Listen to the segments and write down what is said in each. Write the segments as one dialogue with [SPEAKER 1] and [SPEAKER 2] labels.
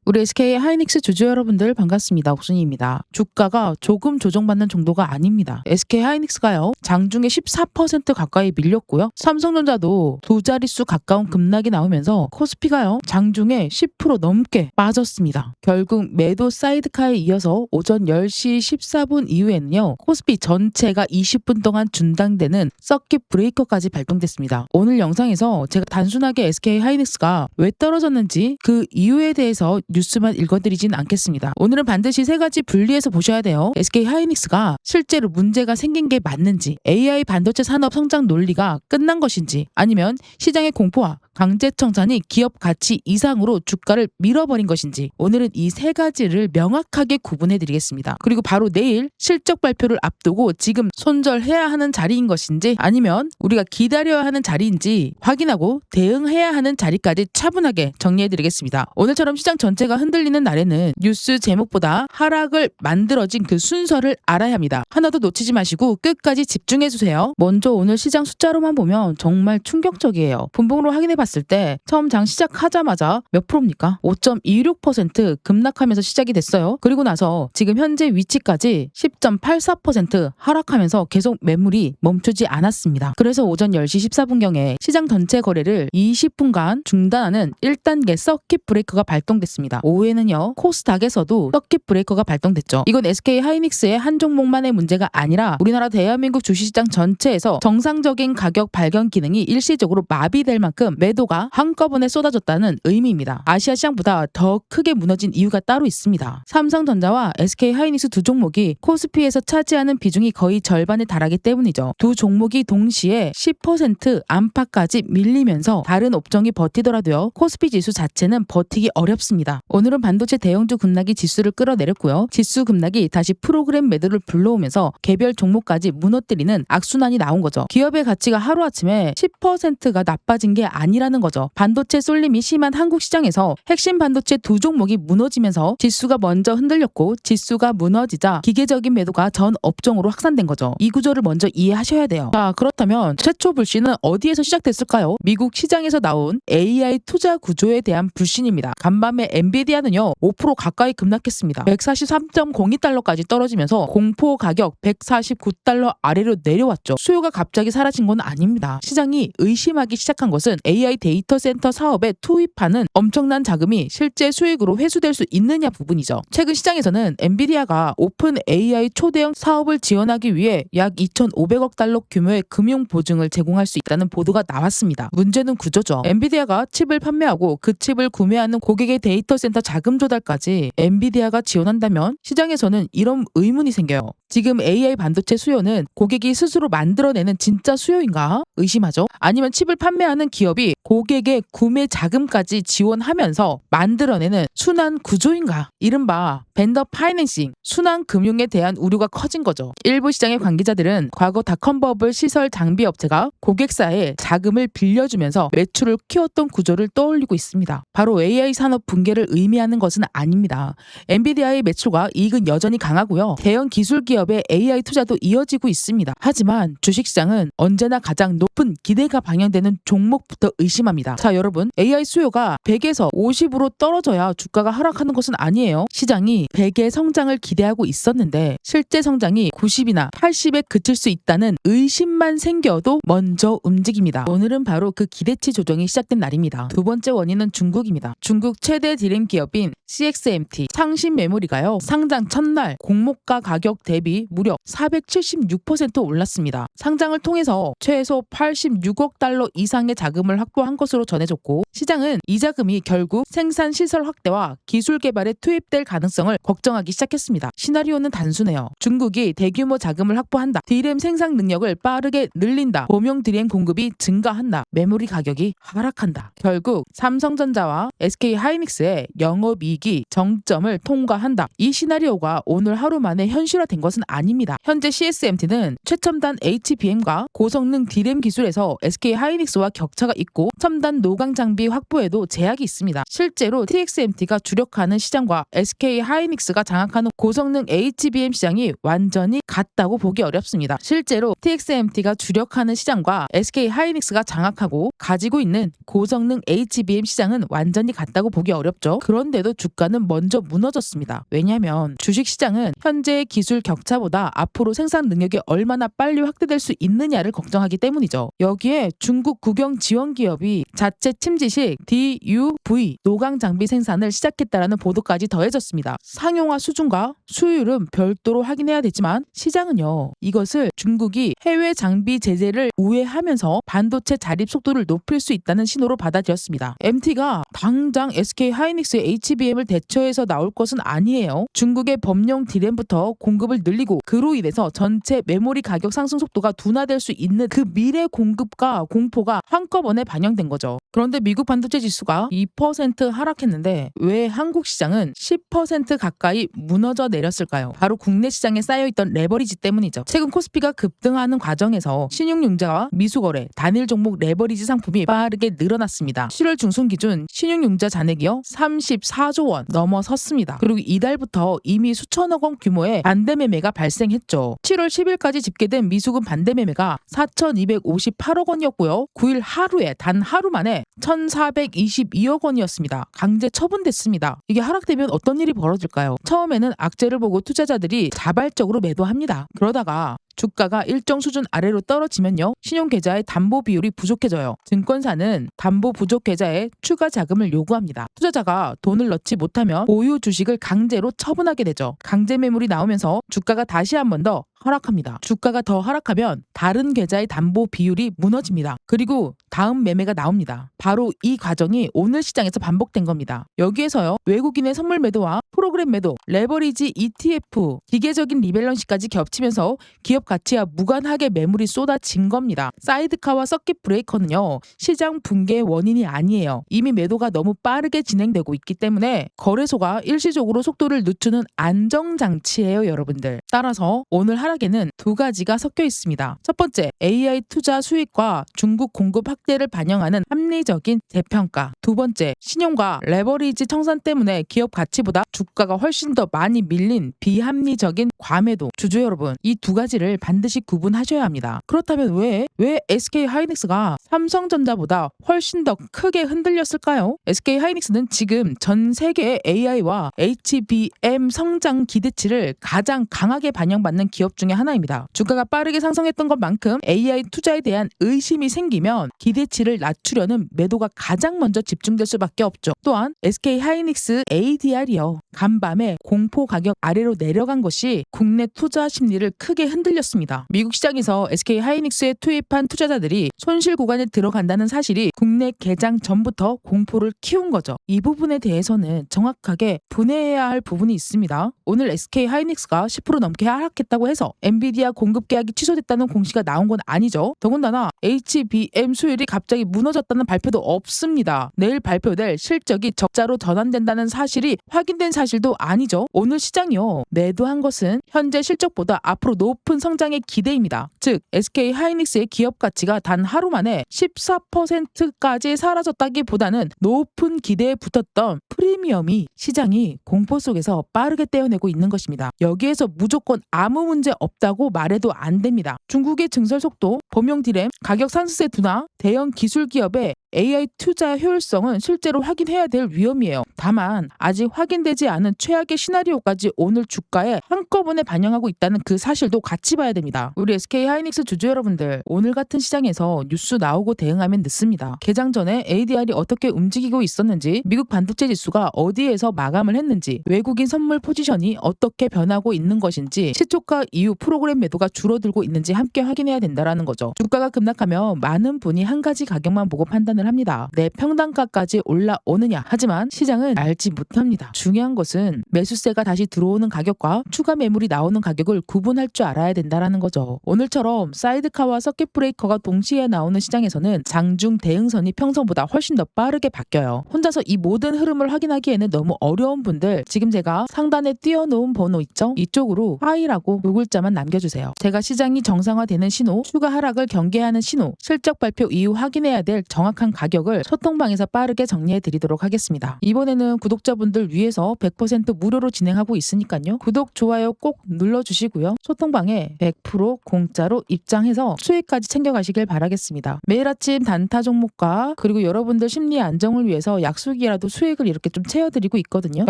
[SPEAKER 1] 우리 SK 하이닉스 주주 여러분들 반갑습니다. 옥순이입니다. 주가가 조금 조정받는 정도가 아닙니다. SK 하이닉스가요, 장중에 14% 가까이 밀렸고요. 삼성전자도 두 자릿수 가까운 급락이 나오면서 코스피가요, 장중에 10% 넘게 빠졌습니다. 결국 매도 사이드카에 이어서 오전 10시 14분 이후에는요, 코스피 전체가 20분 동안 중단되는 서킷 브레이커까지 발동됐습니다. 오늘 영상에서 제가 단순하게 SK 하이닉스가 왜 떨어졌는지 그 이유에 대해서 뉴스만 읽어드리진 않겠습니다. 오늘은 반드시 세 가지 분리해서 보셔야 돼요. SK 하이닉스가 실제로 문제가 생긴 게 맞는지, AI 반도체 산업 성장 논리가 끝난 것인지, 아니면 시장의 공포와 강제 청산이 기업 가치 이상으로 주가를 밀어버린 것인지, 오늘은 이 세 가지를 명확하게 구분해 드리겠습니다. 그리고 바로 내일 실적 발표를 앞두고 지금 손절해야 하는 자리인 것인지, 아니면 우리가 기다려야 하는 자리인지 확인하고 대응해야 하는 자리까지 차분하게 정리해 드리겠습니다. 오늘처럼 시장 전체가 흔들리는 날에는 뉴스 제목보다 하락을 만들어진 그 순서를 알아야 합니다. 하나도 놓치지 마시고 끝까지 집중해 주세요. 먼저 오늘 시장 숫자로만 보면 정말 충격적이에요. 분봉으로 확인해 봤을 때 처음 장 시작하자마자 몇 프로입니까? 5.26% 급락하면서 시작이 됐어요. 그리고 나서 지금 현재 위치까지 10.84% 하락하면서 계속 매물이 멈추지 않았습니다. 그래서 오전 10시 14분경에 시장 전체 거래를 20분간 중단하는 1단계 서킷 브레이커가 발동됐습니다. 오후에는요, 코스닥에서도 서킷 브레이커가 발동됐죠. 이건 SK 하이닉스의 한 종목만의 문제가 아니라 우리나라 대한민국 주식시장 전체에서 정상적인 가격 발견 기능이 일시적으로 마비될 만큼 매도가 한꺼번에 쏟아졌다는 의미입니다. 아시아 시장보다 더 크게 무너진 이유가 따로 있습니다. 삼성전자와 SK 하이닉스 두 종목이 코스피에서 차지하는 비중이 거의 절반에 달하기 때문이죠. 두 종목이 동시에 10% 안팎까지 밀리면서 다른 업종이 버티더라도요, 코스피 지수 자체는 버티기 어렵습니다. 오늘은 반도체 대형주 급락이 지수를 끌어내렸고요. 지수 급락이 다시 프로그램 매도를 불러오면서 개별 종목까지 무너뜨리는 악순환이 나온 거죠. 기업의 가치가 하루아침에 10%가 나빠진 게 아니라는 거죠. 반도체 쏠림이 심한 한국 시장에서 핵심 반도체 두 종목이 무너지면서 지수가 먼저 흔들렸고, 지수가 무너지자 기계적인 매도가 전 업종으로 확산된 거죠. 이 구조를 먼저 이해하셔야 돼요. 자, 그렇다면 최초 불신은 어디에서 시작됐을까요? 미국 시장에서 나온 AI 투자 구조에 대한 불신입니다. 간밤에 엔비디아는요, 5% 가까이 급락했습니다. 143.02달러까지 떨어지면서 공포 가격 149달러 아래로 내려왔죠. 수요가 갑자기 사라진 건 아닙니다. 시장이 의심하기 시작한 것은 AI 데이터 센터 사업에 투입하는 엄청난 자금이 실제 수익으로 회수될 수 있느냐 부분이죠. 최근 시장에서는 엔비디아가 오픈 AI 초대형 사업을 지원하기 위해 약 2,500억 달러 규모의 금융 보증을 제공할 수 있다는 보도가 나왔습니다. 문제는 구조죠. 엔비디아가 칩을 판매하고 그 칩을 구매하는 고객의 데이터 센터 자금 조달까지 엔비디아가 지원한다면 시장에서는 이런 의문이 생겨요. 지금 AI 반도체 수요는 고객이 스스로 만들어내는 진짜 수요인가 의심하죠. 아니면 칩을 판매하는 기업이 고객의 구매 자금까지 지원하면서 만들어내는 순환 구조인가, 이른바 벤더 파이낸싱, 순환 금융에 대한 우려가 커진 거죠. 일부 시장의 관계자들은 과거 닷컴 버블 시설 장비 업체가 고객사에 자금을 빌려주면서 매출을 키웠던 구조를 떠올리고 있습니다. 바로 AI 산업 붕괴를 의미하는 것은 아닙니다. 엔비디아의 매출과 이익은 여전히 강하고요, 대형 기술 기업의 AI 투자도 이어지고 있습니다. 하지만 주식시장은 언제나 가장 높은 기대가 반영되는 종목부터 의심합니다. 자, 여러분, AI 수요가 100에서 50으로 떨어져야 주가가 하락하는 것은 아니에요. 시장이 100의 성장을 기대하고 있었는데 실제 성장이 90이나 80에 그칠 수 있다는 의심만 생겨도 먼저 움직입니다. 오늘은 바로 그 기대치 조정이 시작된 날입니다. 두 번째 원인은 중국입니다. 중국 최대 디램 기업인 CXMT 상신 메모리가요, 상장 첫날 공모가 가격 대비 무려 476% 올랐습니다. 상장을 통해서 최소 86억 달러 이상의 자금을 확보한 것으로 전해졌고, 시장은 이 자금이 결국 생산 시설 확대와 기술 개발에 투입될 가능성을 걱정하기 시작했습니다. 시나리오는 단순해요. 중국이 대규모 자금을 확보한다. 디램 생산 능력을 빠르게 늘린다. 범용 디램 공급이 증가한다. 메모리 가격이 하락한다. 결국 삼성전자와 SK 하이닉스의 영업이익이 정점을 통과한다. 이 시나리오가 오늘 하루 만에 현실화된 것은 아닙니다. 현재 CXMT는 최첨단 HBM과 고성능 디램 기술에서 SK 하이닉스와 격차가 있고 첨단 노광 장비 확보에도 제약이 있습니다. 실제로 TXMT가 주력하는 시장과 SK 하이닉스가 장악하는 고성능 HBM 시장이 완전히 같다고 보기 어렵습니다. 실제로 TXMT가 주력하는 시장과 SK 하이닉스가 장악하고 가지고 있는 고성능 HBM 시장은 완전히 같다고 보기 어렵죠. 그런데도 주가는 먼저 무너졌습니다. 왜냐하면 주식시장은 현재의 기술 격차보다 앞으로 생산 능력이 얼마나 빨리 확대될 수 있느냐를 걱정하기 때문이죠. 여기에 중국 국영 지원 기업이 자체 침지식 DUV 노강 장비 생산을 시작했다라는 보도까지 더해졌습니다. 상용화 수준과 수율은 별도로 확인해야 되지만 시장은요, 이것을 중국이 해외 장비 제재를 우회하면서 반도체 자립 속도를 높일 수 있다는 신호로 받아들였습니다. MT가 당장 SK 하이닉스의 HBM을 대처해서 나올 것은 아니에요. 중국의 범용 D램부터 공급을 늘리고 그로 인해서 전체 메모리 가격 상승 속도가 둔화될 수 있는 그 미래 공급과 공포가 한꺼번에 반영된 거죠. 그런데 미국 반도체 지수가 2% 하락했는데 왜 한국 시장은 10% 가까이 무너져 내렸을까요? 바로 국내 시장에 쌓여있던 레버리지 때문이죠. 최근 코스피가 급등하는 과정에서 신용융자와 미수거래, 단일 종목 레버리지 상품이 빠르게 늘어났습니다. 7월 중순 기준 신용융자 잔액이요 34조 원 넘어섰습니다. 그리고 이달부터 이미 수천억 원 규모의 반대 매매가 발생했죠. 7월 10일까지 집계된 미수금 반대 매매가 4,258억 원이었고요. 9일 하루에 단 하루 만에 1,422억 원이었습니다. 강제 처분됐습니다. 이게 하락되면 어떤 일이 벌어질까요? 처음에는 악재를 보고 투자자들이 자발적으로 매도합니다. 그러다가 주가가 일정 수준 아래로 떨어지면요, 신용계좌의 담보 비율이 부족해져요. 증권사는 담보 부족 계좌에 추가 자금을 요구합니다. 투자자가 돈을 넣지 못하면 보유 주식을 강제로 처분하게 되죠. 강제 매물이 나오면서 주가가 다시 한 번 더 하락합니다. 주가가 더 하락하면 다른 계좌의 담보 비율이 무너집니다. 그리고 다음 매매가 나옵니다. 바로 이 과정이 오늘 시장에서 반복된 겁니다. 여기에서요, 외국인의 선물 매도와 프로그램 매도, 레버리지 ETF, 기계적인 리밸런스까지 겹치면서 기업 가치와 무관하게 매물이 쏟아진 겁니다. 사이드카와 서킷 브레이커는요, 시장 붕괴의 원인이 아니에요. 이미 매도가 너무 빠르게 진행되고 있기 때문에 거래소가 일시적으로 속도를 늦추는 안정장치예요, 여러분들. 따라서 오늘 하락에는 두 가지가 섞여 있습니다. 첫 번째, AI 투자 수익과 중국 공급 확대를 반영하는 합리적인 재평가. 두 번째, 신용과 레버리지 청산 때문에 기업 가치보다 주가가 훨씬 더 많이 밀린 비합리적인 과매도. 주주 여러분, 이 두 가지를 반드시 구분하셔야 합니다. 그렇다면 왜 SK 하이닉스가 삼성전자보다 훨씬 더 크게 흔들렸을까요? SK 하이닉스는 지금 전 세계의 AI와 HBM 성장 기대치를 가장 강하게 반영받는 기업 중에 하나입니다. 주가가 빠르게 상승했던 것만큼 AI 투자에 대한 의심이 생기면 기대치를 낮추려는 매도가 가장 먼저 집중될 수밖에 없죠. 또한 SK 하이닉스 ADR이요, 간밤에 공포 가격 아래로 내려간 것이 국내 투자 심리를 크게 흔들렸습니다. 미국 시장에서 SK 하이닉스에 투입한 투자자들이 손실 구간에 들어간다는 사실이 국내 개장 전부터 공포를 키운 거죠. 이 부분에 대해서는 정확하게 분해해야 할 부분이 있습니다. 오늘 SK 하이닉스가 10% 넘게 하락했다고 해서 엔비디아 공급 계약이 취소됐다는 공시가 나온 건 아니죠. 더군다나 HBM 수율이 갑자기 무너졌다는 발표도 없습니다. 내일 발표될 실적이 적자로 전환된다는 사실이 확인된 사실도 아니죠. 오늘 시장이요, 매도한 것은 현재 실적보다 앞으로 높은 성장의 기대입니다. 즉 SK 하이닉스의 기업 가치가 단 하루 만에 14%까지 사라졌다기보다는 높은 기대에 붙었던 프리미엄이 시장이 공포 속에서 빠르게 떼어내고 있는 것입니다. 여기에서 무조건 아무 문제 없다고 말해도 안 됩니다. 중국의 증설 속도, 범용 D램, 가격 상승세 둔화, 대형 기술 기업의 AI 투자 효율성은 실제로 확인해야 될 위험이에요. 다만 아직 확인되지 않은 최악의 시나리오까지 오늘 주가에 한꺼번에 반영하고 있다는 그 사실도 같이 봐야 됩니다. 우리 SK 하이닉스 주주 여러분들, 오늘 같은 시장에서 뉴스 나오고 대응하면 늦습니다. 개장 전에 ADR이 어떻게 움직이고 있었는지, 미국 반도체 지수가 어디에서 마감을 했는지, 외국인 선물 포지션이 어떻게 변하고 있는 것인지, 시초가 이후 프로그램 매도가 줄어들고 있는지 함께 확인해야 된다는 거죠. 주가가 급락하면 많은 분이 한 가지 가격만 보고 판단을 합니다. 내 평단가까지 올라오느냐. 하지만 시장은 알지 못합니다. 중요한 것은 매수세가 다시 들어오는 가격과 추가 매물이 나오는 가격을 구분할 줄 알아야 된다는 거죠. 오늘처럼 사이드카와 서킷 브레이커가 동시에 나오는 시장에서는 장중 대응선이 평소보다 훨씬 더 빠르게 바뀌어요. 혼자서 이 모든 흐름을 확인하기에는 너무 어려운 분들, 지금 제가 상단에 띄워놓은 번호 있죠? 이쪽으로 하이라고 두 글자만 남겨주세요. 제가 시장이 정상화되는 신호, 추가 하락을 경계하는 신호, 실적 발표 이후 확인해야 될 정확한 못하는 가격을 소통방에서 빠르게 정리해 드리도록 하겠습니다. 이번에는 구독자분들 위해서 100% 무료로 진행하고 있으니까요. 구독, 좋아요 꼭 눌러주시고요. 소통방에 100% 공짜로 입장해서 수익까지 챙겨가시길 바라겠습니다. 매일 아침 단타 종목과 그리고 여러분들 심리 안정을 위해서 약속이라도 수익을 이렇게 좀 채워드리고 있거든요.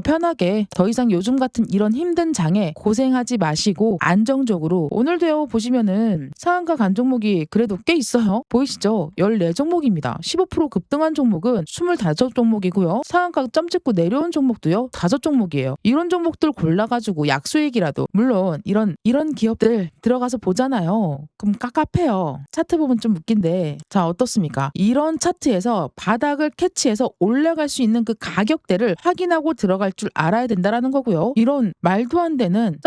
[SPEAKER 1] 편하게 더 이상 요즘 같은 이런 힘든 장에 고생하지 마시고 안정적으로 오늘도요 보시면은 상한가 간 종목이 그래도 꽤 있어요. 보이시죠? 14종목입니다. 15% 급등한 종목은 25종목이고요. 상한가 점 찍고 내려온 종목도요 5종목이에요. 이런 종목들 골라가지고 약수익이라도 물론 이런 기업들 들어가서 보잖아요. 그럼 깝깝해요. 차트 보면 좀 웃긴데 자 어떻습니까? 이런 차트에서 바닥을 캐치해서 올라갈 수 있는 그 가격대를 확인하고 들어갈 줄 알아야 된다라는 거고요. 이런 말도 안 되는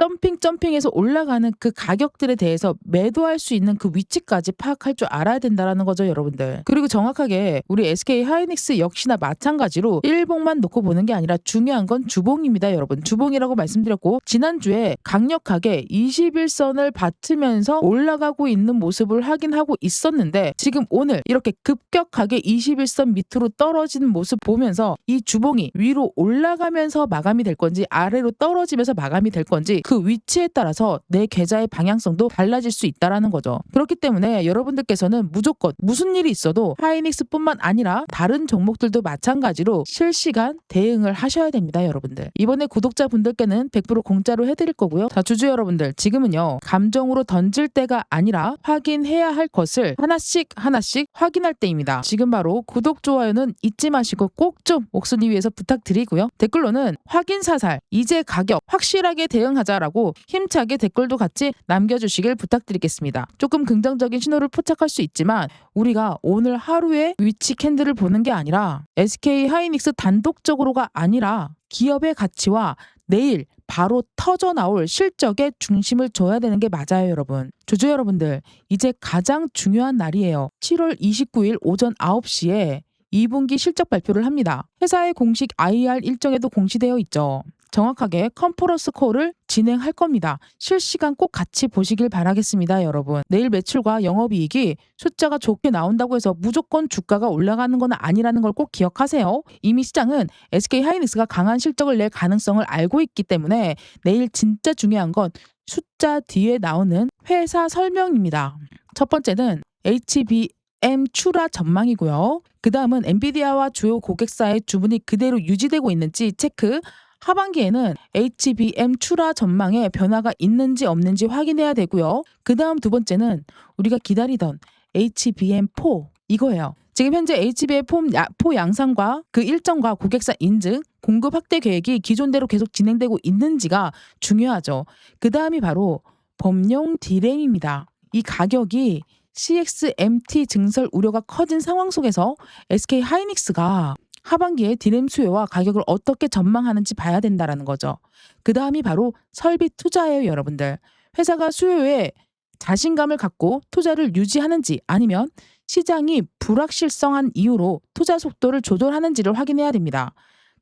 [SPEAKER 1] 점핑해서 올라가는 그 가격들에 대해서 매도할 수 있는 그 위치까지 파악할 줄 알아야 된다라는 거죠, 여러분들. 그리고 정확하게 우리 SK 하이닉스 역시나 마찬가지로 일봉만 놓고 보는 게 아니라 중요한 건 주봉입니다, 여러분. 주봉이라고 말씀드렸고 지난주에 강력하게 21선을 받으면서 올라가고 있는 모습을 확인하고 있었는데 지금 오늘 이렇게 급격하게 21선 밑으로 떨어지는 모습 보면서 이 주봉이 위로 올라가면서 마감이 될 건지 아래로 떨어지면서 마감이 될 건지 그 위치에 따라서 내 계좌의 방향성도 달라질 수 있다라는 거죠. 그렇기 때문에 여러분들께서는 무조건 무슨 일이 있어도 하이닉스뿐만 아니라 다른 종목들도 마찬가지로 실시간 대응을 하셔야 됩니다, 여러분들. 이번에 구독자분들께는 100% 공짜로 해드릴 거고요. 자, 주주 여러분들 지금은요 감정으로 던질 때가 아니라 확인해야 할 것을 하나씩 확인할 때입니다. 지금 바로 구독, 좋아요는 잊지 마시고 꼭 좀 옥순이 위해서 부탁드리고요. 댓글로는 확인 사살, 이제 가격 확실하게 대응하자라고 힘차게 댓글도 같이 남겨주시길 부탁드리겠습니다. 조금 긍정적인 신호를 포착할 수 있지만 우리가 오늘 하루의 위치 캔들을 보는 게 아니라 SK 하이닉스 단독적으로가 아니라 기업의 가치와 내일 바로 터져 나올 실적에 중심을 줘야 되는 게 맞아요, 여러분. 주주 여러분들, 이제 가장 중요한 날이에요. 7월 29일 오전 9시에 2분기 실적 발표를 합니다. 회사의 공식 IR 일정에도 공시되어 있죠. 정확하게 컨퍼런스 콜을 진행할 겁니다. 실시간 꼭 같이 보시길 바라겠습니다, 여러분. 내일 매출과 영업이익이 숫자가 좋게 나온다고 해서 무조건 주가가 올라가는 건 아니라는 걸 꼭 기억하세요. 이미 시장은 SK 하이닉스가 강한 실적을 낼 가능성을 알고 있기 때문에 내일 진짜 중요한 건 숫자 뒤에 나오는 회사 설명입니다. 첫 번째는 HBM 출하 전망이고요. 그 다음은 엔비디아와 주요 고객사의 주문이 그대로 유지되고 있는지 체크. 하반기에는 HBM 출하 전망에 변화가 있는지 없는지 확인해야 되고요. 그 다음 두 번째는 우리가 기다리던 HBM4 이거예요. 지금 현재 HBM4 양산과 그 일정과 고객사 인증, 공급 확대 계획이 기존대로 계속 진행되고 있는지가 중요하죠. 그 다음이 바로 범용 D램입니다. 이 가격이 CXMT 증설 우려가 커진 상황 속에서 SK 하이닉스가 하반기에 D램 수요와 가격을 어떻게 전망하는지 봐야 된다라는 거죠. 그 다음이 바로 설비 투자예요, 여러분들. 회사가 수요에 자신감을 갖고 투자를 유지하는지 아니면 시장이 불확실성한 이유로 투자 속도를 조절하는지를 확인해야 됩니다.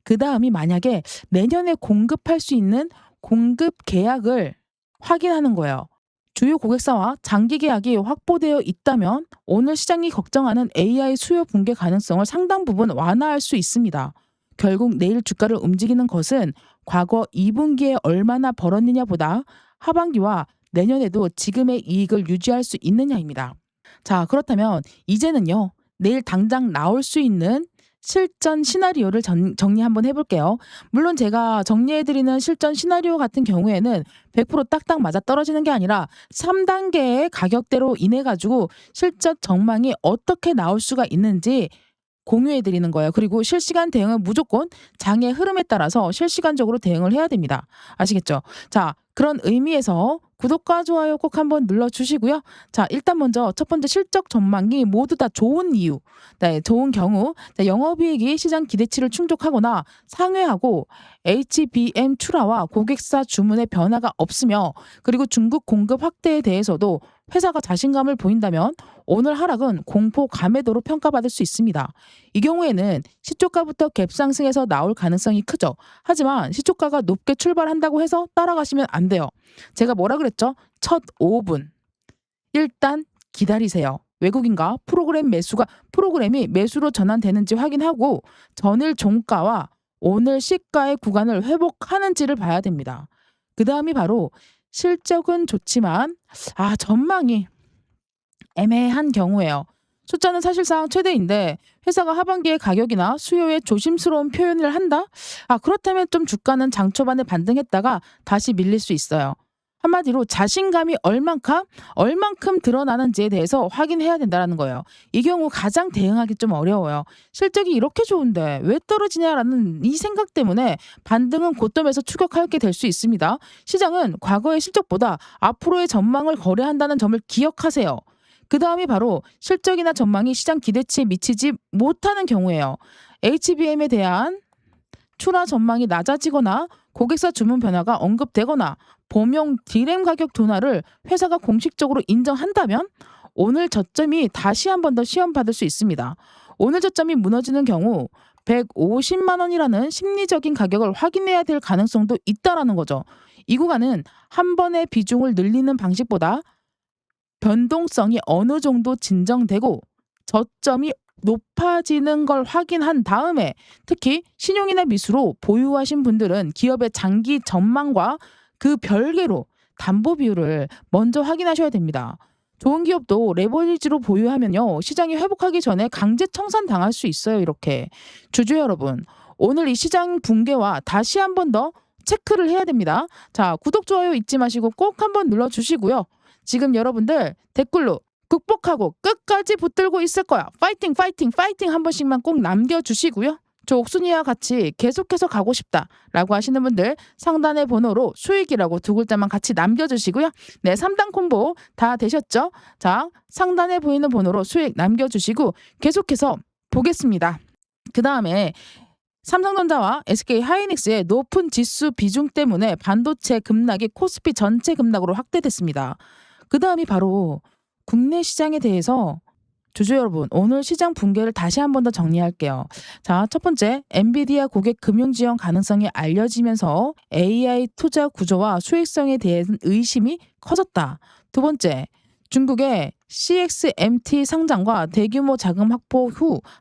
[SPEAKER 1] 그 다음이 만약에 내년에 공급할 수 있는 공급 계약을 확인하는 거예요. 주요 고객사와 장기 계약이 확보되어 있다면 오늘 시장이 걱정하는 AI 수요 붕괴 가능성을 상당 부분 완화할 수 있습니다. 결국 내일 주가를 움직이는 것은 과거 2분기에 얼마나 벌었느냐보다 하반기와 내년에도 지금의 이익을 유지할 수 있느냐입니다. 자, 그렇다면 이제는요. 내일 당장 나올 수 있는 실전 시나리오를 정리 한번 해볼게요. 물론 제가 정리해드리는 실전 시나리오 같은 경우에는 100% 딱딱 맞아 떨어지는 게 아니라 3단계의 가격대로 인해가지고 실적 전망이 어떻게 나올 수가 있는지 공유해드리는 거예요. 그리고 실시간 대응은 무조건 장의 흐름에 따라서 실시간적으로 대응을 해야 됩니다. 아시겠죠? 자, 그런 의미에서 구독과 좋아요 꼭 한번 눌러주시고요. 자, 일단 먼저 첫 번째 실적 전망이 모두 다 좋은 이유, 네, 좋은 경우, 영업이익이 시장 기대치를 충족하거나 상회하고 HBM 출하와 고객사 주문의 변화가 없으며 그리고 중국 공급 확대에 대해서도 회사가 자신감을 보인다면 오늘 하락은 공포 감매도로 평가받을 수 있습니다. 이 경우에는 시초가부터 갭상승해서 나올 가능성이 크죠. 하지만 시초가가 높게 출발한다고 해서 따라가시면 안 돼요. 제가 뭐라 그랬죠? 첫 5분 일단 기다리세요. 외국인과 프로그램이 매수로 전환되는지 확인하고 전일 종가와 오늘 시가의 구간을 회복하는지를 봐야 됩니다. 그 다음이 바로 실적은 좋지만 전망이 애매한 경우예요. 숫자는 사실상 최대인데 회사가 하반기에 가격이나 수요에 조심스러운 표현을 한다? 그렇다면 좀 주가는 장 초반에 반등했다가 다시 밀릴 수 있어요. 한마디로 자신감이 얼만큼 드러나는지에 대해서 확인해야 된다는 거예요. 이 경우 가장 대응하기 좀 어려워요. 실적이 이렇게 좋은데 왜 떨어지냐라는 이 생각 때문에 반등은 고점에서 추격하게 될 수 있습니다. 시장은 과거의 실적보다 앞으로의 전망을 거래한다는 점을 기억하세요. 그 다음이 바로 실적이나 전망이 시장 기대치에 미치지 못하는 경우예요. HBM에 대한 출하 전망이 낮아지거나 고객사 주문 변화가 언급되거나 범용 D램 가격 둔화를 회사가 공식적으로 인정한다면 오늘 저점이 다시 한 번 더 시험받을 수 있습니다. 오늘 저점이 무너지는 경우 150만 원이라는 심리적인 가격을 확인해야 될 가능성도 있다라는 거죠. 이 구간은 한 번의 비중을 늘리는 방식보다 변동성이 어느 정도 진정되고 저점이 높아지는 걸 확인한 다음에 특히 신용이나 미수로 보유하신 분들은 기업의 장기 전망과 그 별개로 담보 비율을 먼저 확인하셔야 됩니다. 좋은 기업도 레버리지로 보유하면요. 시장이 회복하기 전에 강제 청산 당할 수 있어요. 이렇게. 주주 여러분, 오늘 이 시장 붕괴와 다시 한 번 더 체크를 해야 됩니다. 자, 구독, 좋아요 잊지 마시고 꼭 한번 눌러주시고요. 지금 여러분들 댓글로 극복하고 끝까지 붙들고 있을 거야. 파이팅 파이팅 파이팅 한 번씩만 꼭 남겨주시고요. 저 옥순이와 같이 계속해서 가고 싶다라고 하시는 분들 상단의 번호로 수익이라고 두 글자만 같이 남겨주시고요. 네, 3단 콤보 다 되셨죠? 자, 상단에 보이는 번호로 수익 남겨주시고 계속해서 보겠습니다. 그 다음에 삼성전자와 SK하이닉스의 높은 지수 비중 때문에 반도체 급락이 코스피 전체 급락으로 확대됐습니다. 그 다음이 바로 국내 시장에 대해서 주주 여러분, 오늘 시장 붕괴를 다시 한 번 더 정리할게요. 자, 첫 번째, 엔비디아 고객 금융 지원 가능성이 알려지면서 AI 투자 구조와 수익성에 대한 의심이 커졌다. 두 번째, 중국의 CXMT 상장과 대규모 자금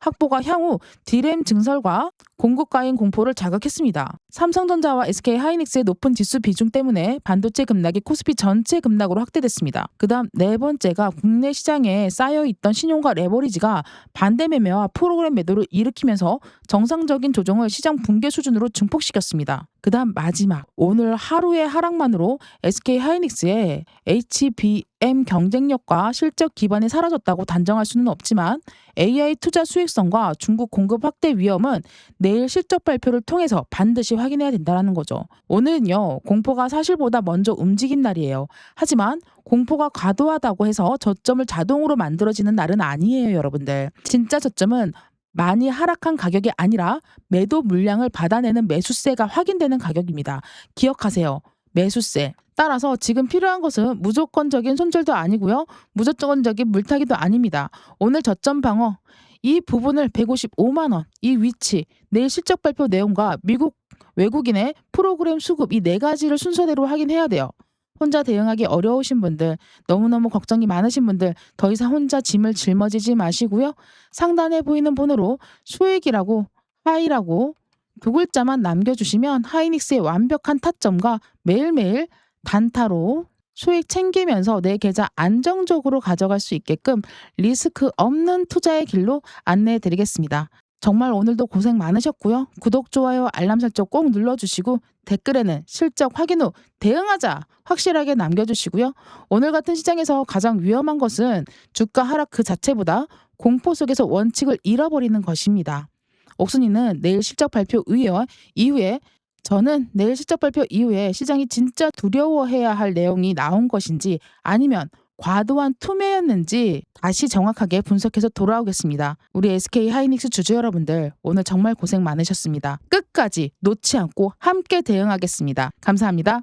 [SPEAKER 1] 확보가 향후 D램 증설과 공급가인 공포를 자극했습니다. 삼성전자와 SK하이닉스의 높은 지수 비중 때문에 반도체 급락이 코스피 전체 급락으로 확대됐습니다. 그 다음 네 번째가 국내 시장에 쌓여있던 신용과 레버리지가 반대 매매와 프로그램 매도를 일으키면서 정상적인 조정을 시장 붕괴 수준으로 증폭시켰습니다. 그 다음 마지막, 오늘 하루의 하락만으로 SK하이닉스의 HBM 경쟁력과 실적 기반이 사라졌다고 단정할 수는 없지만 AI 투자 수익성과 중국 공급 확대 위험은 내일 실적 발표를 통해서 반드시 확인해야 된다는 거죠. 오늘은요, 공포가 사실보다 먼저 움직인 날이에요. 하지만 공포가 과도하다고 해서 저점을 자동으로 만들어지는 날은 아니에요, 여러분들. 진짜 저점은 많이 하락한 가격이 아니라 매도 물량을 받아내는 매수세가 확인되는 가격입니다. 기억하세요. 매수세. 따라서 지금 필요한 것은 무조건적인 손절도 아니고요. 무조건적인 물타기도 아닙니다. 오늘 저점 방어, 이 부분을 155만 원, 이 위치, 내일 실적 발표 내용과 미국 외국인의 프로그램 수급 이 네 가지를 순서대로 확인해야 돼요. 혼자 대응하기 어려우신 분들, 너무너무 걱정이 많으신 분들 더 이상 혼자 짐을 짊어지지 마시고요. 상단에 보이는 번호로 수익이라고 하이라고 두 글자만 남겨주시면 하이닉스의 완벽한 타점과 매일매일 단타로 수익 챙기면서 내 계좌 안정적으로 가져갈 수 있게끔 리스크 없는 투자의 길로 안내해 드리겠습니다. 정말 오늘도 고생 많으셨고요. 구독, 좋아요, 알람 설정 꼭 눌러주시고 댓글에는 실적 확인 후 대응하자 확실하게 남겨주시고요. 오늘 같은 시장에서 가장 위험한 것은 주가 하락 그 자체보다 공포 속에서 원칙을 잃어버리는 것입니다. 옥순이는 내일 실적 발표 이후에 저는 내일 실적 발표 이후에 시장이 진짜 두려워해야 할 내용이 나온 것인지 아니면 과도한 투매였는지 다시 정확하게 분석해서 돌아오겠습니다. 우리 SK하이닉스 주주 여러분들 오늘 정말 고생 많으셨습니다. 끝까지 놓지 않고 함께 대응하겠습니다. 감사합니다.